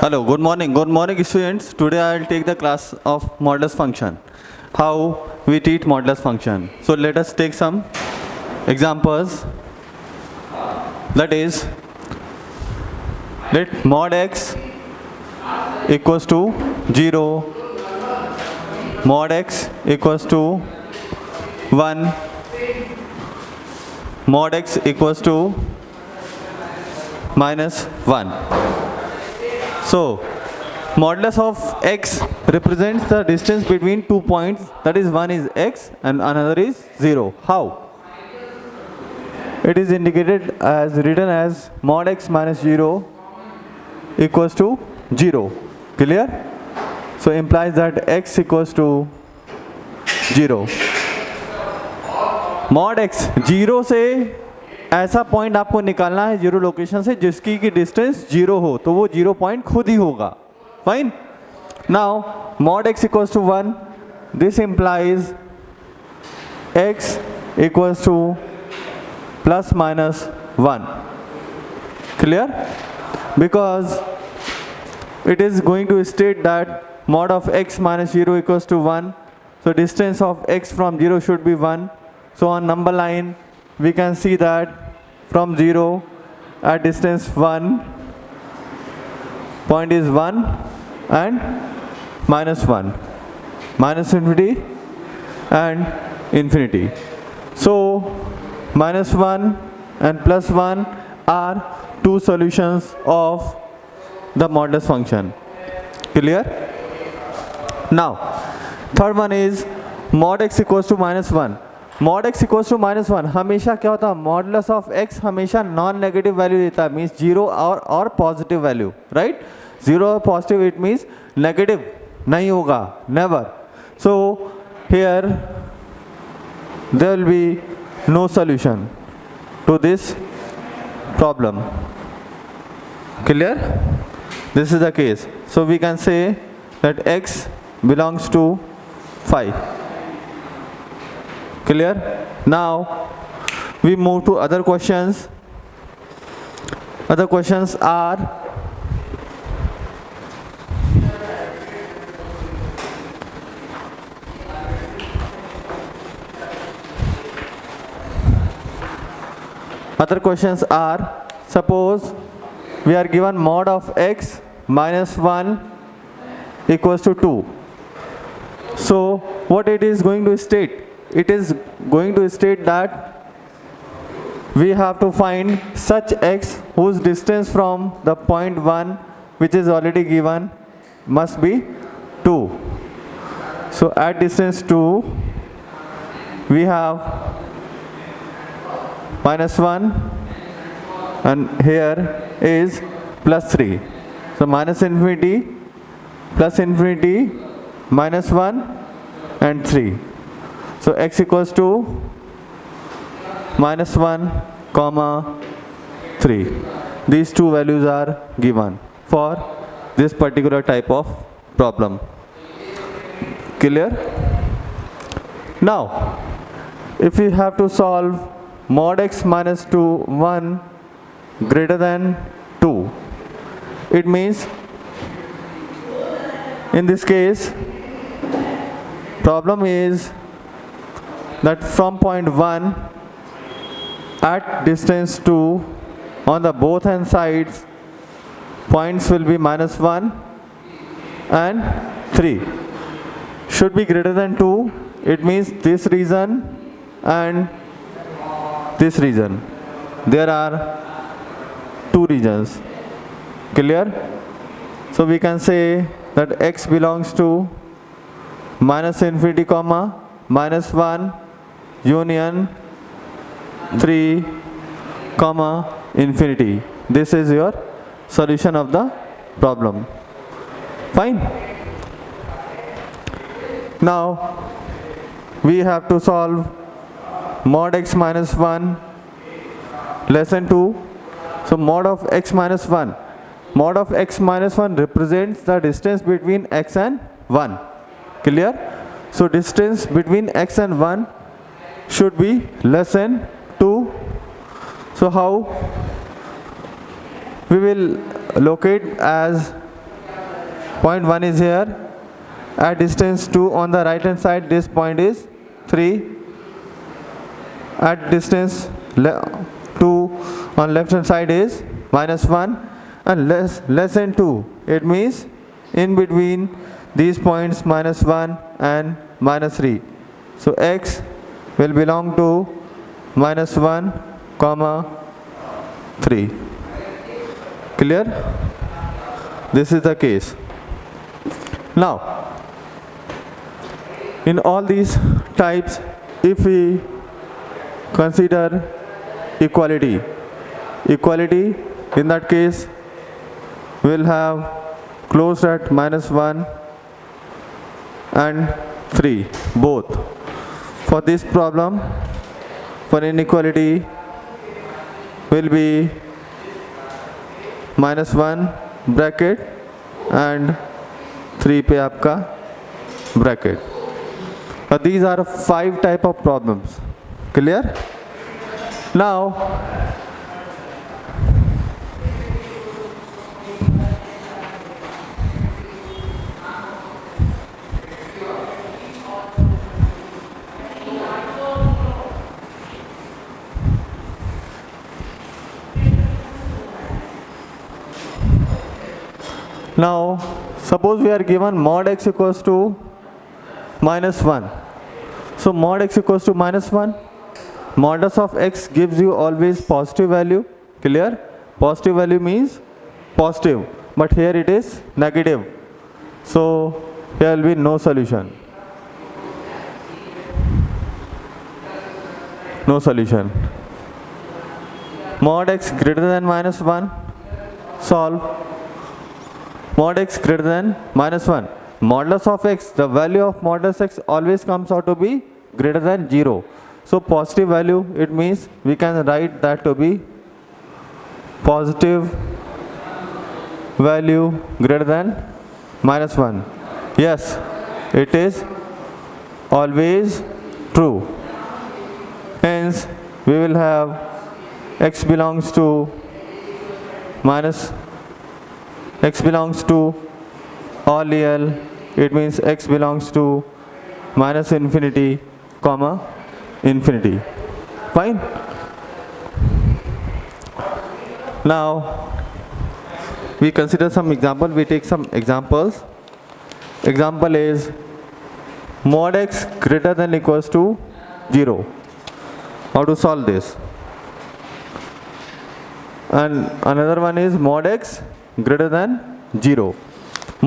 Hello, good morning. Good morning, students. Today I will take the class of modulus function. How we treat modulus function. So let us take some examples. That is, let mod x equals to 0, mod x equals to 1, mod x equals to minus 1. So, modulus of x represents the distance between 2 points, that is one is x and another is 0. How? It is indicated as written as mod x minus 0 equals to 0. Clear? So, implies that x equals to 0. Mod x 0 से ऐसा point आपको निकालना है zero location से जिसकी की distance 0 हो, तो वो 0 पॉइंट खुद ही होगा. Fine. Now mod x equals to 1, this implies x equals to plus minus 1. Clear? Because it is going to state that mod of x minus 0 equals to 1. So distance of x from 0 should be 1. So on number line we can see that from 0 at distance 1, point is 1 and minus 1, minus infinity and infinity. So minus 1 and plus 1 are two solutions of the modulus function. Clear? Now third one is mod x equals to minus 1. mod x equals to minus 1 हमेशा क्या होता है, modulus of x हमेशा non negative value देता है, means zero और positive value, right. Zero और positive it means negative नहीं होगा, never. So here there will be no solution to this problem. Clear? This is the case. So we can say that x belongs to 5. Clear? Now we move to other questions. Other questions are suppose we are given mod of x minus 1 equals to 2. So what it is going to state? It is going to state that we have to find such x whose distance from the point 1, which is already given, must be 2. So at distance 2 we have minus 1 and here is plus 3. So minus infinity, plus infinity, minus 1 and 3. So x equals to minus 1 comma 3. These two values are given for this particular type of problem. Clear? Now if we have to solve mod x minus 2 1 greater than 2, it means in this case problem is that from point 1 at distance 2 on the both hand sides points will be minus 1 and 3 should be greater than 2. It means this region and this region. There are two regions. Clear? So we can say that x belongs to minus infinity comma minus 1 union 3 comma infinity. This is your solution of the problem. Fine. Now we have to solve mod x minus 1 less than 2. So mod of x minus 1, mod of x minus 1 represents the distance between x and 1. Clear? So distance between x and 1 should be less than 2. So how we will locate as Point 1 is here. At distance 2 on the right hand side, this point is 3. At distance 2 on left hand side is -1, and less than 2. It means in between these points -1 and -3. So x will belong to -1, 3. Clear? This is the case. Now, in all these types, if we consider equality, in that case we'll have closed at -1 and 3 both. For this problem, for inequality will be -1 bracket and 3 पे आपका bracket. But these are 5 type of problems. Clear? Now, suppose we are given mod x equals to -1. So mod x equals to -1. Modulus of x gives you always positive value. Clear? Positive value means positive, but here it is negative. So here will be no solution. No solution. Mod x greater than -1. Solve. Mod x greater than -1. Modulus of x, the value of modulus x always comes out to be greater than 0. So positive value, it means we can write that to be positive value greater than -1. Yes, it is always true. Hence, we will have x belongs to x belongs to all real. It means x belongs to -infinity, infinity. Fine. Now we consider some example. We take some examples. Example is mod x greater than equals to 0. How to solve this? And another one is mod x greater than 0.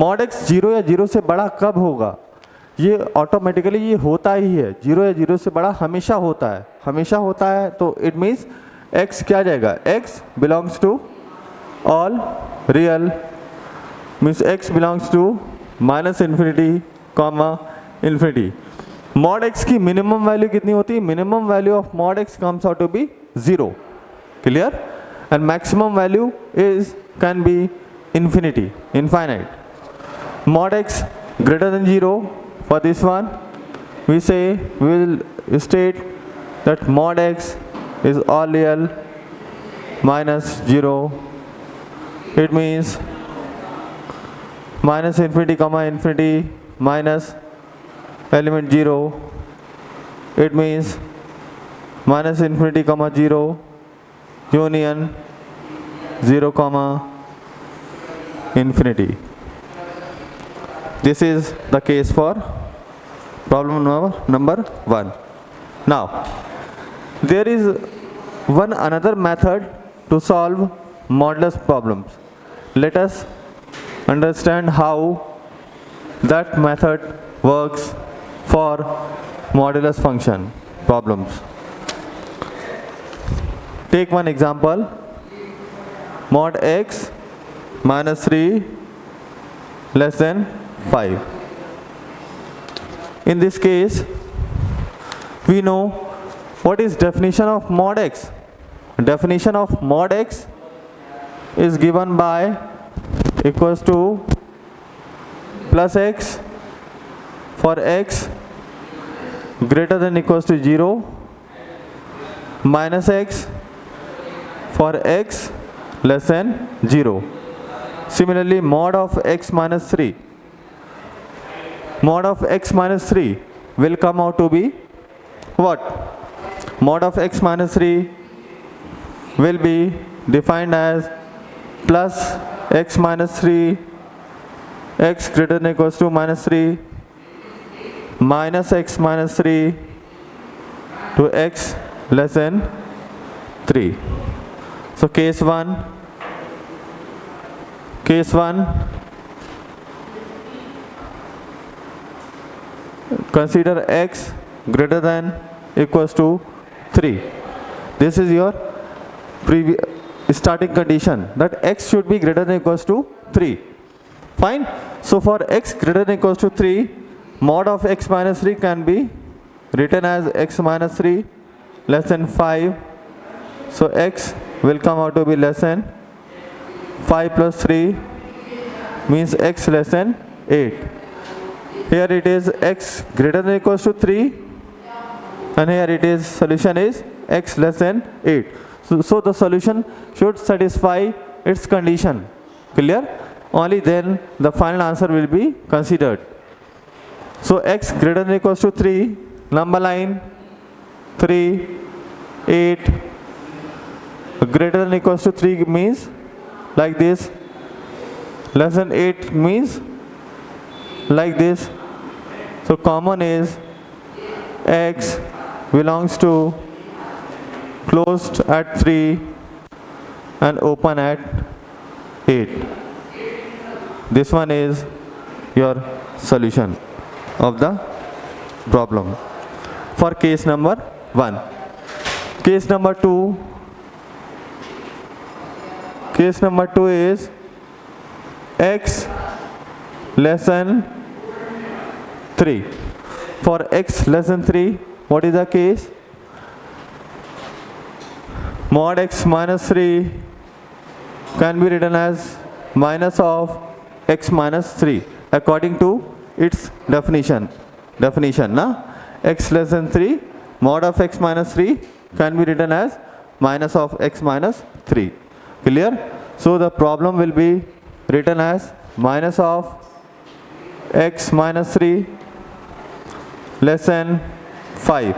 mod x 0 या 0 से बड़ा कब होगा? ये automatically ये होता ही है. 0 या 0 से बड़ा हमेशा होता है. हमेशा होता है तो इट मीन्स x क्या जाएगा? x belongs to all real, means x belongs to -infinity, infinity. mod x की मिनिमम वैल्यू कितनी होती है? Minimum value of mod x comes out to be 0. Clear? And maximum value is can be infinity, infinite. Mod x greater than 0. For this one, we will state that mod x is all real -0. It means -infinity, infinity minus element 0. It means -infinity, 0 union 0, infinity. This is the case for problem number 1. Now, there is another method to solve modulus problems. Let us understand how that method works for modulus function problems. Take one example. Mod x -3 less than 5. In this case, we know what is definition of mod x. Definition of mod x is given by equals to plus x for x greater than equals to 0 minus x for x less than 0. Similarly, mod of x minus 3. Mod of x minus 3 will come out to be what? Mod of x minus 3 will be defined as plus x minus 3, x greater than or equals to minus 3, minus x minus 3 to x less than 3. So case 1, consider x greater than equals to 3. This is your starting condition, that x should be greater than equals to 3. Fine. So for x greater than equals to 3, mod of x minus 3 can be written as x minus 3 less than 5. So x will come out to be less than 5 plus 3 means x less than 8. Here it is x greater than equals to 3, and here it is solution is x less than 8. So the solution should satisfy its condition. Clear? Only then the final answer will be considered. So x greater than equals to 3, number line 3, 8, greater than equals to 3 means like this, less than 8 means like this. So common is x belongs to closed at 3 and open at 8. This one is your solution of the problem for case number 1. Case number 2. Case number 2 is x less than 3. For x less than 3, what is the case? Mod x minus 3 can be written as minus of x minus 3 according to its definition. Na? X less than 3, mod of x minus 3 can be written as minus of x minus 3. Clear? So the problem will be written as minus of x minus 3 less than 5.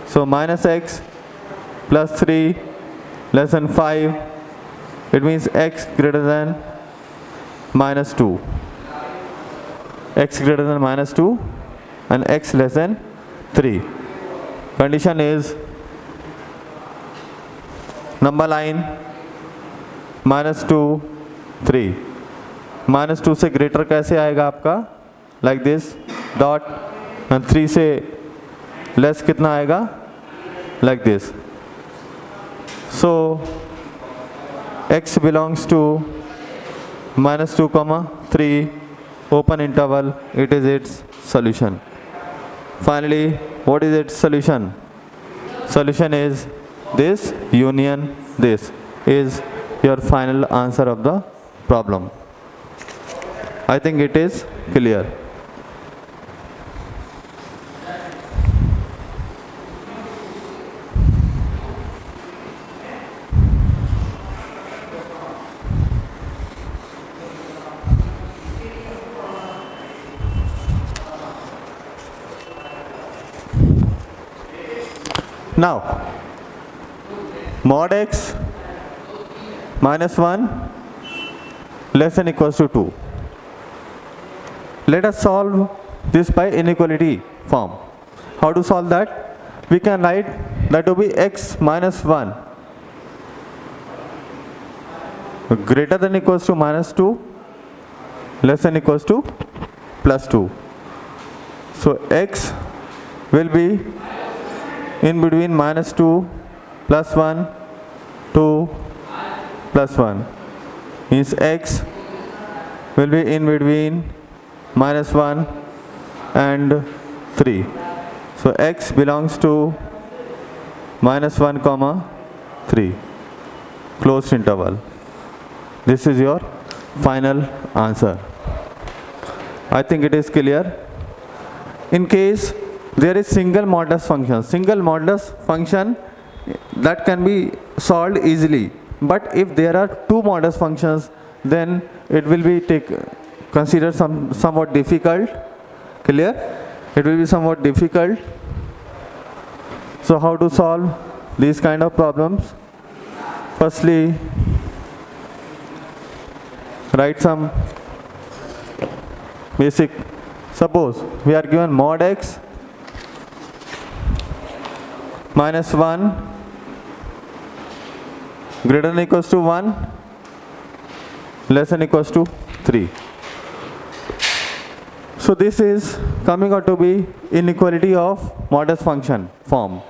So minus x plus 3 less than 5, it means x greater than minus 2. X greater than minus 2 and x less than 3. Condition is number line minus 2, 3. minus 2 से greater कैसे आएगा आपका? Like this, dot, and 3 से less कितना आएगा? Like this. So x belongs to minus 2 comma 3, open interval, it is its solution. Finally, what is its solution? Solution is this union this is your final answer of the problem. I think it is clear. Now, mod x minus 1 less than equals to 2. Let us solve this by inequality form. How to solve that? We can write that to be x minus 1 greater than equals to minus 2 less than equals to plus 2. So x will be in between minus 2 plus 1, 2 plus 1 means x will be in between minus 1 and 3. So x belongs to minus 1 comma 3, closed interval. This is your final answer. I think it is clear. In case there is single modulus function that can be solved easily. But if there are two modulus functions, then it will be considered somewhat difficult. Clear? It will be somewhat difficult. So how to solve these kind of problems? Firstly, write some basic. Suppose we are given mod x minus 1 greater than equals to 1 less than equals to 3. So this is coming out to be inequality of modulus function form.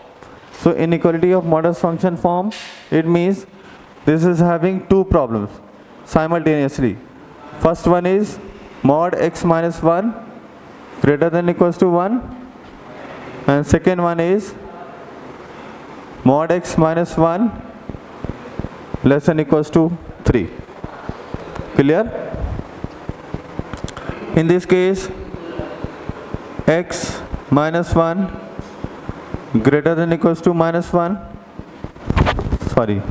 So inequality of modulus function form, it means this is having two problems simultaneously. First one is mod x minus 1 greater than equals to 1, and second one is mod x minus 1 less than equals to 3. Clear? In this case, x minus 1 greater than equals to minus 1, sorry,